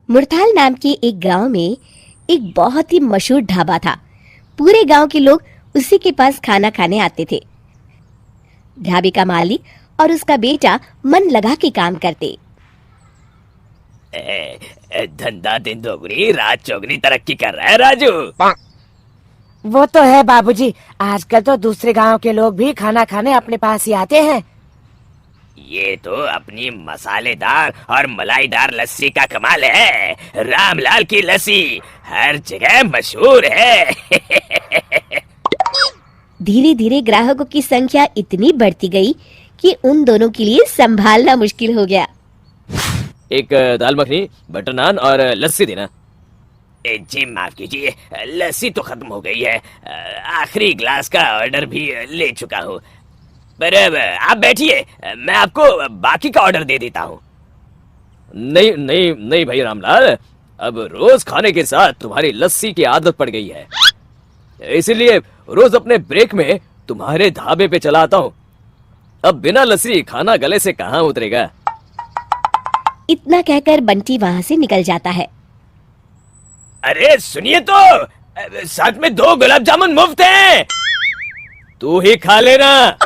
मुरथाल नाम के एक गांव में एक बहुत ही मशहूर ढाबा था। पूरे गांव के लोग उसी के पास खाना खाने आते थे। ढाबे का मालिक और उसका बेटा मन लगा के काम करते। धंधा दिन दोगुनी रात चौगुनी तरक्की कर रहा है राजू। वो तो है बाबूजी, आजकल तो दूसरे गांव के लोग भी खाना खाने अपने पास ही आते हैं। ये तो अपनी मसालेदार और मलाईदार लस्सी का कमाल है। रामलाल की लस्सी हर जगह मशहूर है। धीरे धीरे ग्राहकों की संख्या इतनी बढ़ती गई कि उन दोनों के लिए संभालना मुश्किल हो गया। एक दाल मखनी, बटर नान और लस्सी देना। जी माफ कीजिए, लस्सी तो खत्म हो गई है। आखिरी ग्लास का ऑर्डर भी ले चुका हूँ। पर आप बैठिए, मैं आपको बाकी का ऑर्डर दे देता हूँ। नहीं नहीं नहीं भाई रामलाल, अब रोज खाने के साथ तुम्हारी लस्सी की आदत पड़ गई है, इसीलिए रोज अपने ब्रेक में तुम्हारे ढाबे पे चला आता हूँ। अब बिना लस्सी खाना गले से कहाँ उतरेगा। इतना कहकर बंटी वहाँ से निकल जाता है। अरे सुनिए तो, साथ में 2 गुलाब जामुन मुफ्त हैं। तू ही खा लेना।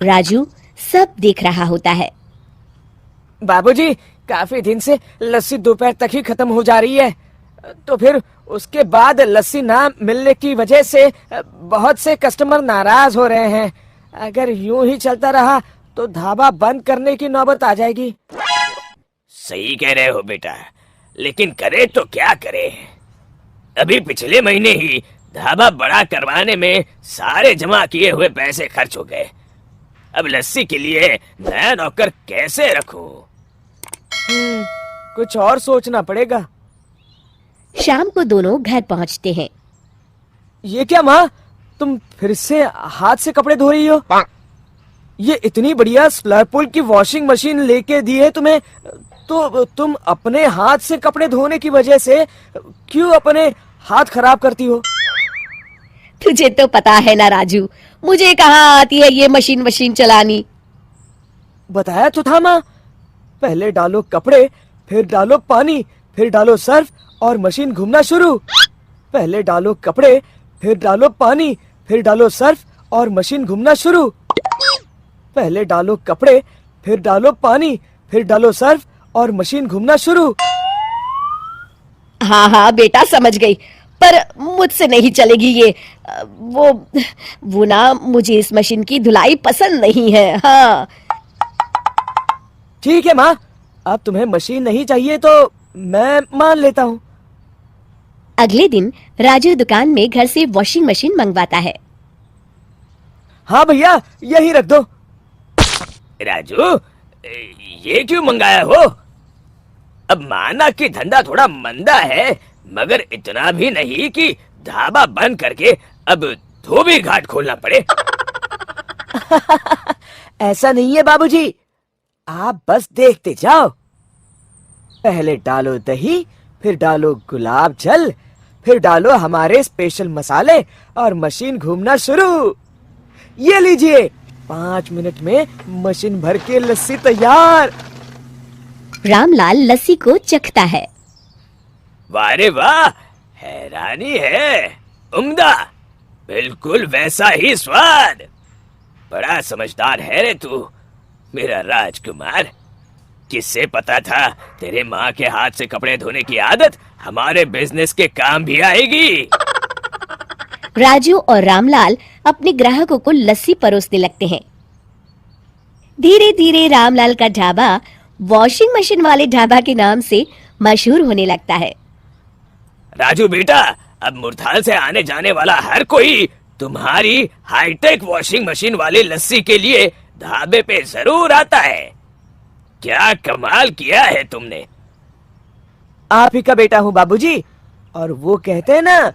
राजू सब देख रहा होता है। बाबूजी, काफी दिन से लस्सी दोपहर तक ही खत्म हो जा रही है, तो फिर उसके बाद लस्सी ना मिलने की वजह से बहुत से कस्टमर नाराज हो रहे हैं। अगर यूं ही चलता रहा तो ढाबा बंद करने की नौबत आ जाएगी। सही कह रहे हो बेटा, लेकिन करे तो क्या करे। अभी पिछले महीने ही ढाबा बड़ा करवाने में सारे जमा किए हुए पैसे खर्च हो गए। अब लस्सी के लिए नया नौकर कैसे रखूं? कुछ और सोचना पड़ेगा। शाम को दोनों घर पहुँचते हैं। ये क्या माँ, तुम फिर से हाथ से कपड़े धो रही हो? ये इतनी बढ़िया स्लर्पुल की वॉशिंग मशीन लेके दी है तुम्हें, तो तुम अपने हाथ से कपड़े धोने की वजह से क्यों अपने हाथ खराब करती हो? तुझे तो पता है ना राजू, मुझे कहाँ आती है ये मशीन चलानी। बताया तो था माँ, पहले डालो कपड़े, फिर डालो पानी, फिर डालो सर्फ और मशीन घूमना शुरू। पहले डालो कपड़े, फिर डालो पानी, फिर डालो सर्फ और मशीन घूमना शुरू। पहले डालो कपड़े, फिर डालो पानी, फिर डालो सर्फ और मशीन घूमना शुरू। हाँ हाँ बेटा, समझ गई, पर मुझसे नहीं चलेगी ये। वो ना, मुझे इस मशीन की धुलाई पसंद नहीं है। हाँ ठीक है माँ, अब तुम्हें मशीन नहीं चाहिए तो मैं मान लेता हूँ। अगले दिन राजू दुकान में घर से वॉशिंग मशीन मंगवाता है। हाँ भैया, यही रख दो। राजू, ये क्यों मंगाया हो? अब माना कि धंधा थोड़ा मंदा है, मगर इतना भी नहीं कि ढाबा बंद करके अब धोबी घाट खोलना पड़े। ऐसा नहीं है बाबूजी, आप बस देखते जाओ। पहले डालो दही, फिर डालो गुलाब जल, फिर डालो हमारे स्पेशल मसाले और मशीन घूमना शुरू। ये लीजिए, 5 मिनट में मशीन भर के लस्सी तैयार। रामलाल लस्सी को चखता है। वाह रे वाह, हैरानी है, उम्दा, बिल्कुल वैसा ही स्वाद। बड़ा समझदार है रे तू, मेरा राजकुमार। किससे पता था तेरे माँ के हाथ से कपड़े धोने की आदत हमारे बिजनेस के काम भी आएगी। राजू और रामलाल अपने ग्राहकों को लस्सी परोसने लगते हैं। धीरे धीरे रामलाल का ढाबा वॉशिंग मशीन वाले ढाबा के नाम से मशहूर होने लगता है। राजू बेटा, अब मुरथाल से आने जाने वाला हर कोई तुम्हारी हाईटेक वॉशिंग मशीन वाली लस्सी के लिए ढाबे पे जरूर आता है। क्या कमाल किया है तुमने। आप ही का बेटा हूँ बाबूजी, और वो कहते हैं ना,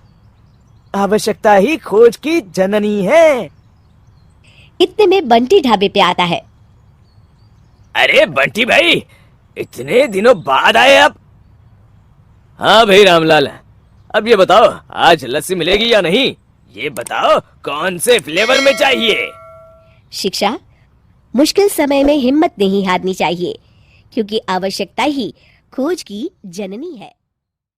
आवश्यकता ही खोज की जननी है। इतने में बंटी ढाबे पे आता है। अरे बंटी भाई, इतने दिनों बाद आए अब। हाँ भाई रामलाल, अब ये बताओ आज लस्सी मिलेगी या नहीं? ये बताओ कौन से फ्लेवर में चाहिए? शिक्षा, मुश्किल समय में हिम्मत नहीं हारनी चाहिए, क्योंकि आवश्यकता ही खोज की जननी है।